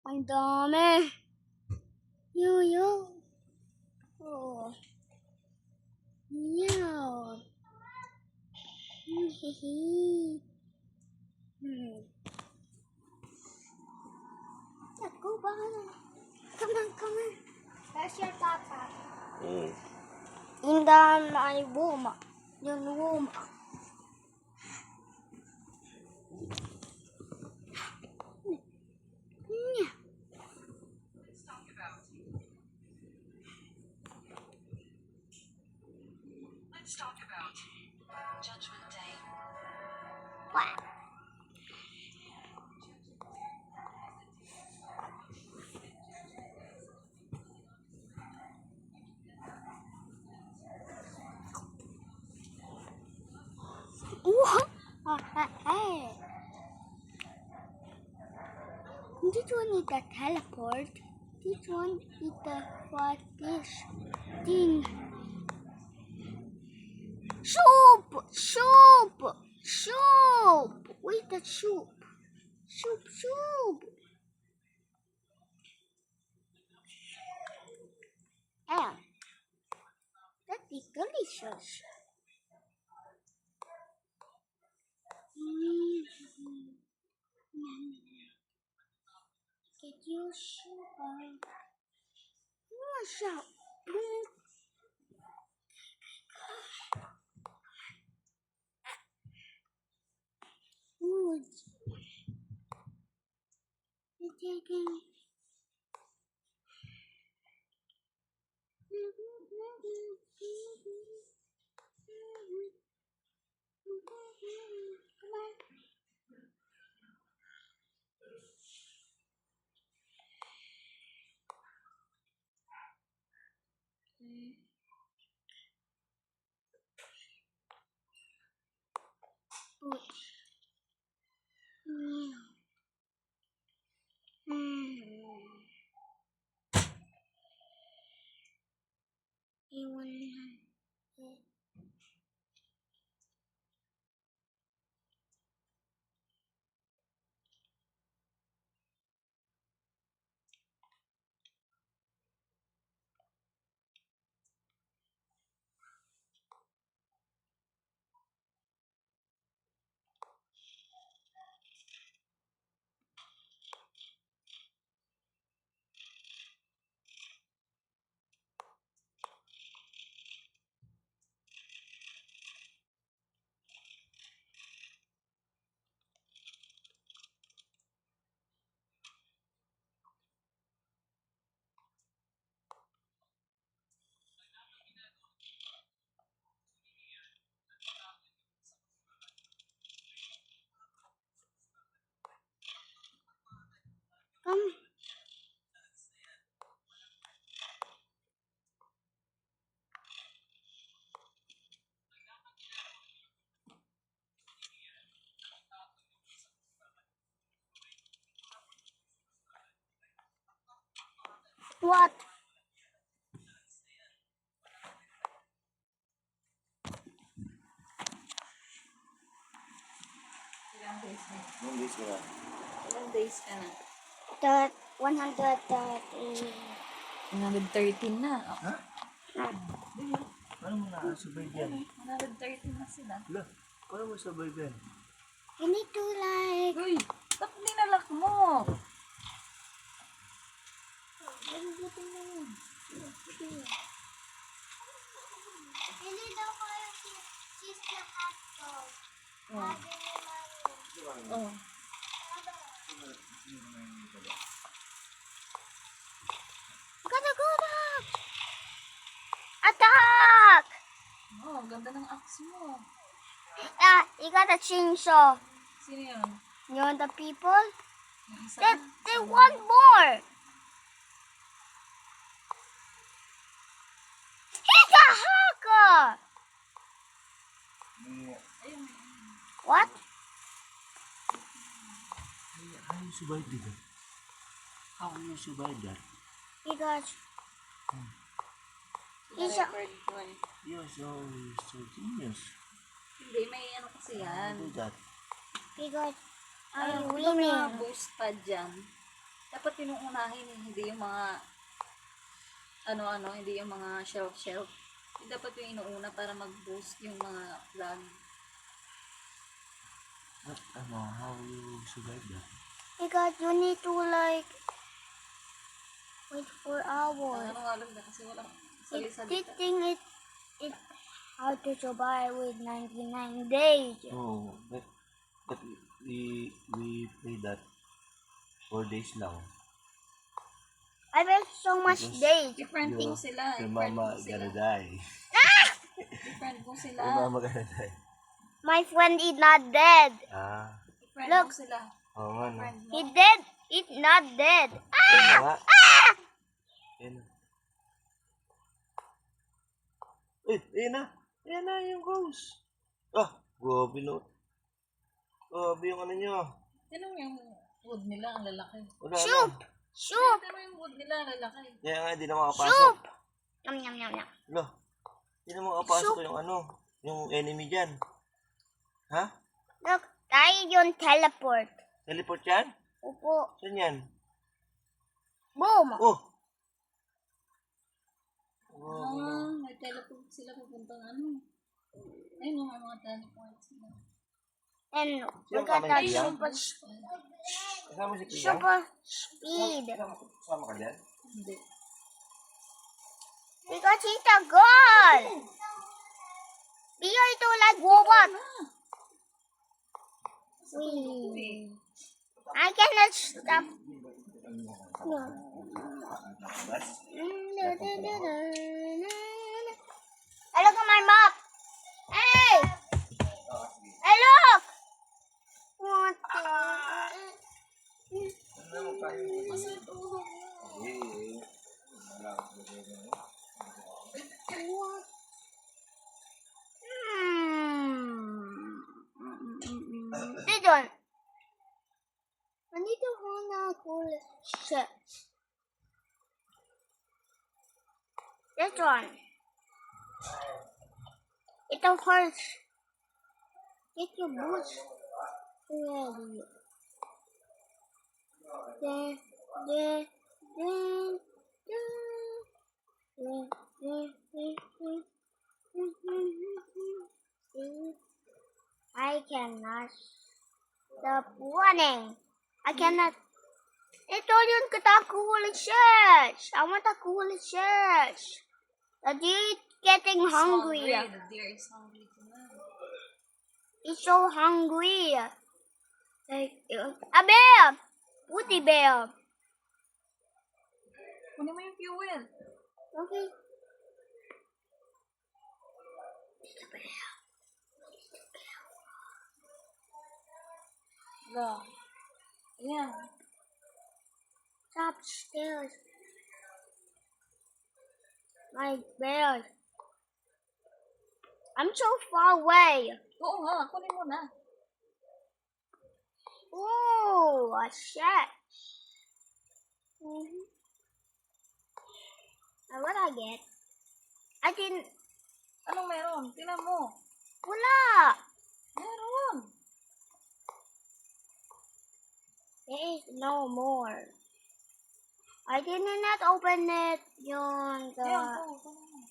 Ang dami. Yo. Oh. Yo. Hehe. Let's go, Bana. Come on. Where's your papa? In my room. Your room. Let's talk about Judgment Day. What? Hey. This one is the teleport. This one is the what this thing. Soup. Where's the soup? Soup. And that is delicious. Get your soup. What's up? Ooh. You're taking. Come on. Come. What? Ilang days na? Ilang days ka na? That 130. 113 na. Ha? Paano mo nakasabay dyan? 113 na sila. Wala. Paano mo sabay dyan? You need to like. Uy! Tapos dinalak mo! Hindi daw kayo cheese na hotdog. Sabi ni Mami. Oh. Gotta go back! Attack! Oh, ganda ng axe mo. You got a chainsaw. Sino yun? You want the people? Yung isa? They want more. He's a hacker. Ayun. What? How you survive that? How you survive that? Because he's a, Record ko eh. You're so genius. Hindi, may ano kasi How yan. do that? because Ay, I'm may mga winning. boost pa dyan. Dapat yun yung unahin eh. Hindi yung mga ano-ano, hindi yung mga shelf-shelf. Dapat yung inuuna para mag-boost yung mga vlog. How you survive that? Because you need to like wait for hours. Ano nga lang na kasi walang It's salita. teaching it how to survive with 99 days. No, but we play that 4 days lang. I bet so much Because- days. Different Your- things sila. Your Different mama things sila. gonna die. Different kung sila. Your mama gonna die. My friend is not dead. Ah, Different Look. kung sila. oo nga no. Different, no? He dead. He's not dead. Yan na nga. Yan. Ayan na. Ayan na yung ghost. Ah, grabe no. Grabe yung ano nyo. Tignan mo yung wood nila, ang lalaki. Wala Shoot! na. Shoot! Tignan mo yung wood nila, ang lalaki. Kaya nga, di na makapasok. Shoot! Yum, yum, yum, yum. Lo, di na makapasok Soup. yung ano, yung enemy dyan. Ha? Look, tayo yung teleport. Teleport yan? Upo. Saan yan? Boom! Oh! May teleport sila papuntang ano. Ayun, may mga teleport sila. And we Sino got kami that niya? super, Kasama si Kuya? super speed. Kasama ka dyan? Hindi. Because he's a girl. Be ito like robot. Wee. I cannot stop. No. I look at my map. Hey! Hey, look! What This one. I need to hold on cool shit. This one. It's a horse. Get your boots ready. Da, da, da, I cannot stop running. I cannot. Ito yung cool shirt. I want a cool shirt. The deer getting hungry. The deer is hungry tonight. He's so hungry. Like, a bear! Woody bear. Kunin mo yung fuel. Okay. Wala. Ayan. Stop stairs. My bear. I'm so far away. Oo nga, kunin mo na. Ooh, a shit. Now what I get? I didn't. Anong meron? Tingnan mo. Wala. Meron. There is no more. I did not open it. Yung the. Ayan, kunin mo.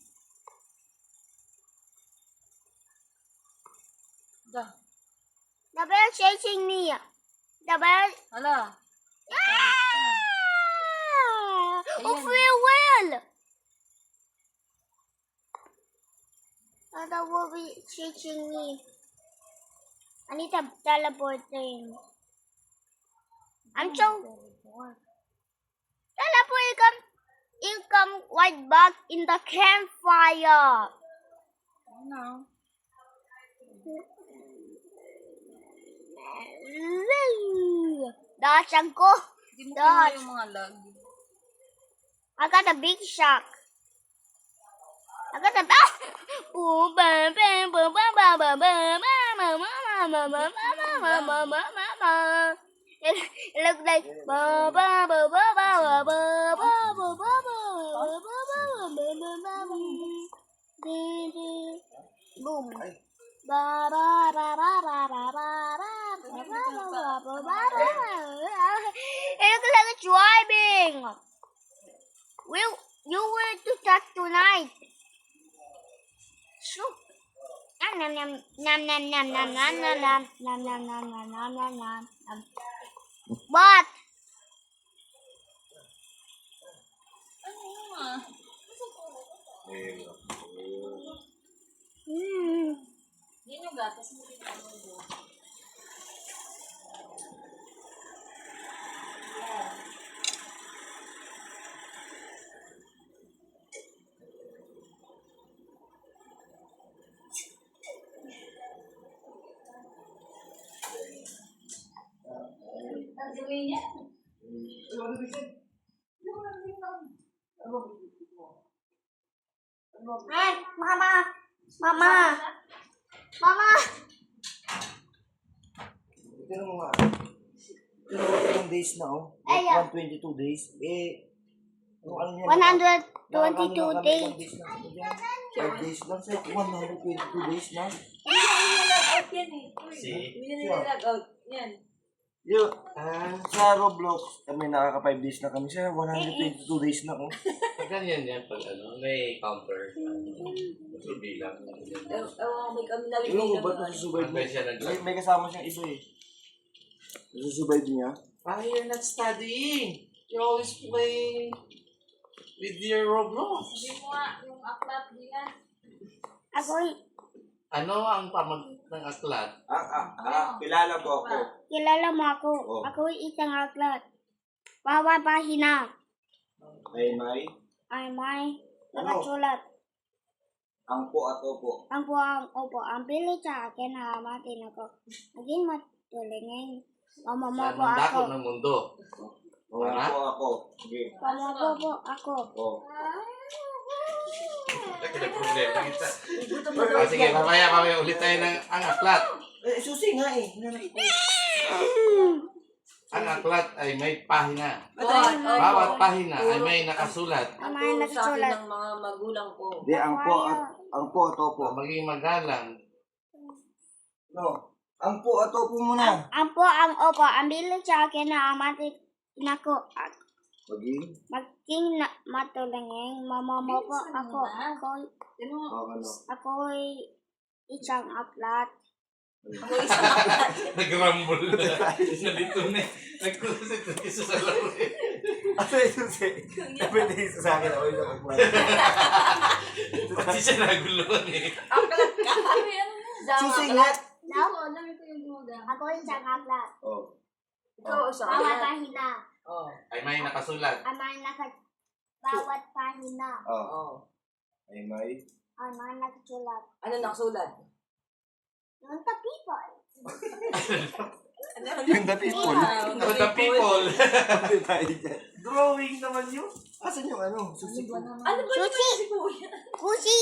Da. The bear chasing me. The bear. Hala. Yeah! Oh, Ayan. free will. That will be chasing me. I need to teleport thing. I'm so teleport. You come right back in the campfire. Ano? Dodge and go. Hindi mo kinuha Dodge. yung mga lag. I got a big shock. I got a it looks like boom. It looks like a dry nam nam nam nam nam nam nam nam nam nam nam nam nam nam nam. What? Ano ah? Yan yung gatas mo din ako doon. Ang gawin niya? Ay, mama. Mama. Mama. Tignan mo nga. Tignan mo, ilang days na, oh. Ay, ah. 122 days. Yung ano niya, 122 days. 5 days lang siya. 122 days na. Hindi na nag-out yan eh. See? Hindi na nag-out. Yan. Yung, sa Roblox, kami nakaka 5 days na kami siya. 122 days na, oh. Ganyan yan pag ano, may counter. Bilang. Ewan, may kami na Yung mo, ba't nasusurvive Hanggang siya niya? nag- May kasama siyang iba eh. Nasusurvive niya. Why you're not studying? You're always playing with your Roblox. Hindi mo nga yung aklat diyan. Ako, Ano ang pamag ng aklat? Kilala ko ako. kilala mo ako. Oh. Ako isang aklat. Bawat pahina May, ay may Ano? nakasulat. ang po at opo. Ang buwang opo, ang pili sa akin na matin ako. Naging matulingin. Mama mo Saan po ang ako. dakot ng mundo? Ang po ako. Sige. Mama po ako. Oh. May problema kita. Sige, mamaya ulit tayo ng ang aklat. Susi nga eh. Ang aklat ay may pahina. Bawat Bawat pahina ay may nakasulat. Ang may Turo sa akin nakasulat. ng mga magulang ko. Di, ang po at opo. Maging magalang. No. Ang po at opo muna. Ang po, ang opo, ang pili sa akin na matin ako. Maging matulingin. Mama mo po ako. Ako'y isang aklat. Ako isang aklat. Nag-rumble na. Nalito na. Nagkusit na isa sa laro. Ano yung susi? Pwede yung sa akin ako yung aklat. Pati siya naguluhan eh. Aklat ka. Susi nga. Ako, dami ko yung gumagamit. Ako isang aklat. Oh. Ikaw, isang Bawat aklat. pahina. Oh. Ay may nakasulat. Ang mga bawat pahina. Oh. Oh. Ay may. Ang mga nakasulat. Ano nakasulat? Yung the people. Yung the people. The people. Drawing naman yun. Asan yung ano? Susi ko. Ano ba Susi. si Kuya? Kusi.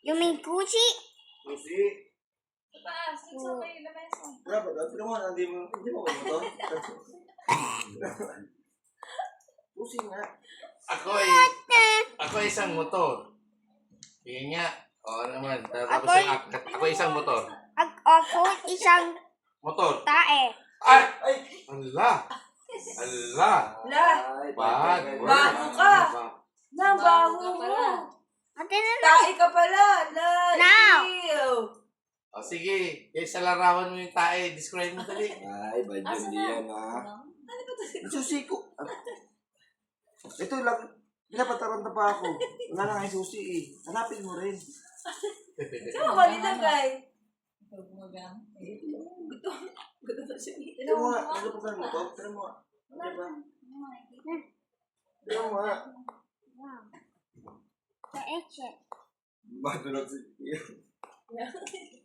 You mean kusi? Susi. Sa taas, sa may lamesa. Dapat, hindi mo ba ito? Susi nga. Ako isang motor. Yun nga. Oo naman. Tapos ako isang motor. Ako isang Motor. tae. Ay! Allah! Allah! La, Bad. bago ka. Na, bago mo. Ate na na. Tae ka pala. La, Now. ew. O sige. Sa larawan mo yung tae. Describe mo dali. Ay, bad Asa yun na? yan ha. Ano ba ito? Susi ko. Ito lang. Pinapataranta pa ako. Wala na nga yung susi eh. Hanapin mo rin. Saan mo ba nilagay? Ito, gumagamit. Gusto ba siya? Tignan mo nga. Nagpapagal mo to. Tignan mo nga. Diba? Tignan mo nga. Wow. Sa eche. Matulog si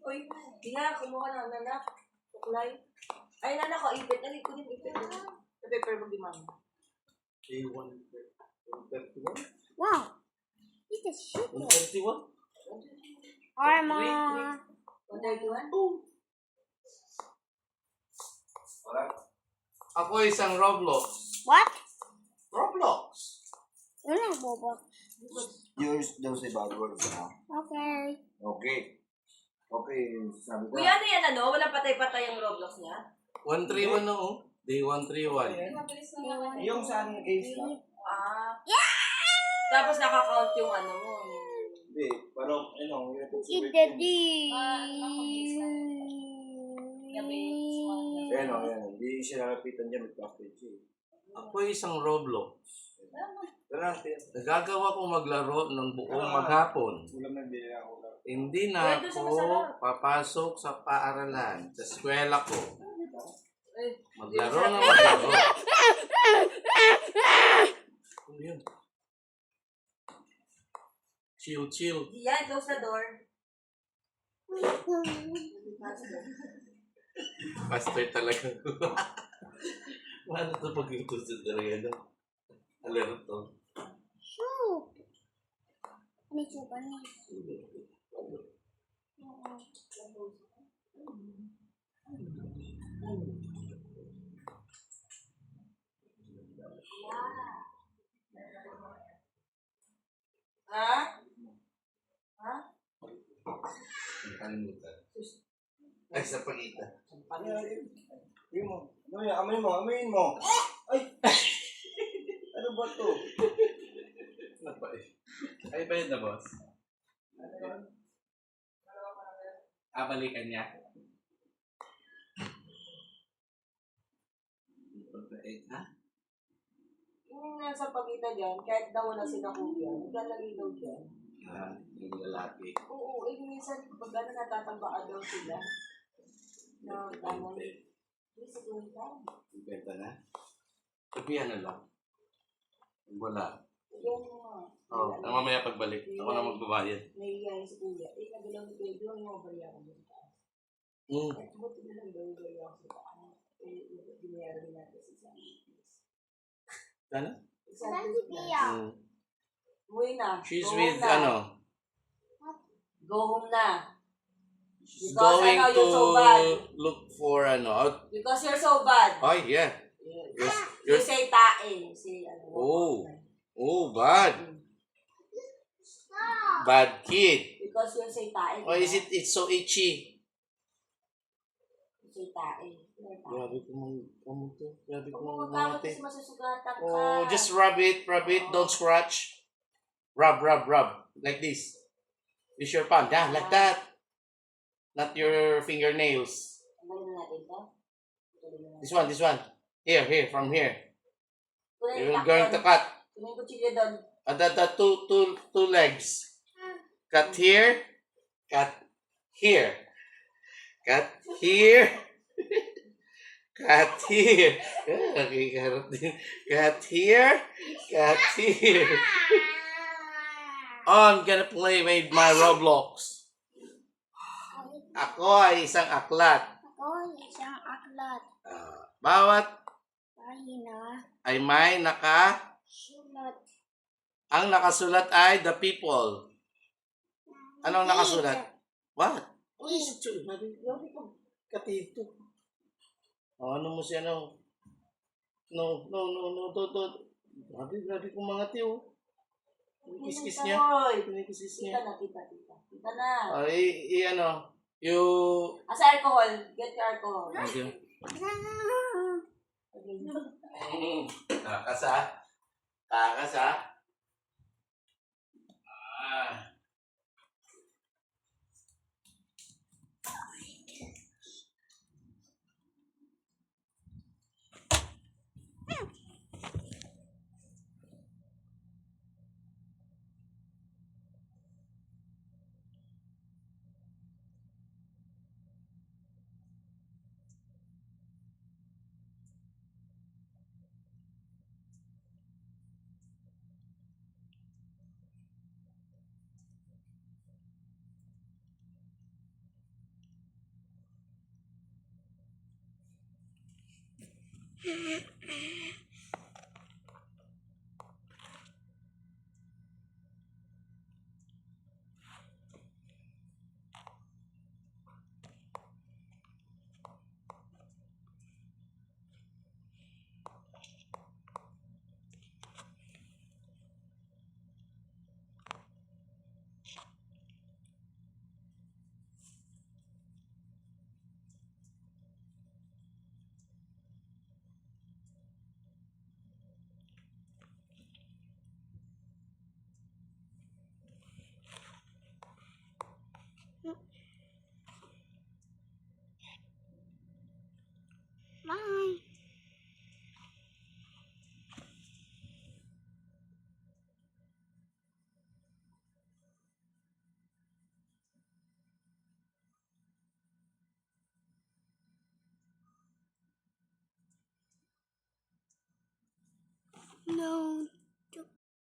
Uy, ina, kumuha na ang nanak. Tuklay. Ay, nanak ko, ipit. Nalit ko din ipit. Sa paper mo di mama. Wow. It's a shit. 131? Arma. 131? Ako isang Roblox. What? Roblox? Ano bobo? Yours daw sa bad words ha. Okay. Okay. Okay, sabi ko. Kuya, ano yan ano? Wala patay-patay ang Roblox niya? 131 na oh. Day 131. Yung saan case ka? Ah. Tapos nakakount yung ano mo. Hindi, parang, ano, yung Si Daddy. Ayan o, ayan. Hindi siya nalapitan dyan, may plastic siya. Ako isang Roblox. Tara, tiyan. Nagagawa kong maglaro ng buong maghapon. Ulam na bili ako. Hindi na ako papasok sa paaralan, sa eskwela ko. Maglaro na maglaro. Ano yun? Chill, chill. Yan, close the door. Pastor talaga. Paano ito pag-iutusan talaga? Alerto. Soup. Ano soup? Ano? Ha? Ha? Kalimutan. Ay, sa pagita. Amoy mo. Amoy mo, amoyin mo. Ay! Ano ba to? Ano ba eh? Ay, ba yun na, boss? Balikan niya. Ha? Yung nasa pagkita dyan, kahit daw wala sila kuya, naglalagay daw dyan. Ah, yung lalaki. Oo, minsan pag ano natatambaan daw sila. Na, ano, sa kuya. Benta na? Sabihan na lang. Wala. Yan mo. Oh, mamaya pagbalik. Ako na magbabayad. Naiiyayin si kuya. Nagalaw ni kuya, doon yung mabayaran mo sa taas. At buti na lang daw yung bayaran sa taas. Binayaran natin sa Ano? Saan si Pia? Umuwi na. She's Go with, home na. ano? Go home na. She's Because going I know to you're so bad. look for, ano? Because you're so bad. Oh, yeah. Yes. You say tae. Say, ano. Oh. Oh, bad. Bad kid. Because you say tae. Oh, is it? It's so itchy. You say tae. Grabe kumang to. Grabe Kung kumang magkamot mate. kasi masusugatan ka. Oh, just rub it. Don't scratch. Rub. Like this. Use your palm. Yeah, like that. Not your fingernails. Tanggalin na natin to. This one. Here, from here. Kunin You're yung going to cut. Kunin ko chile doon. The two legs. Cut here. Cut here. Cut here. Cut here. Okay, karot din. Cut here. Cut here. Oh, I'm gonna play with my Roblox. Ako ay isang aklat. Ako, isang aklat. Bawat Pahina. ay may Sulat. ang nakasulat ay the people. Anong nakasulat? What? What is it? Grabe kang katito. Oh, ano mo siya, no? No. Grabe kong mga tiyo. Kinis-kiss niya. Kinis-kiss niya. Kita na. Ay, ano, Asa alcohol? Get your alcohol. Takas ha. No.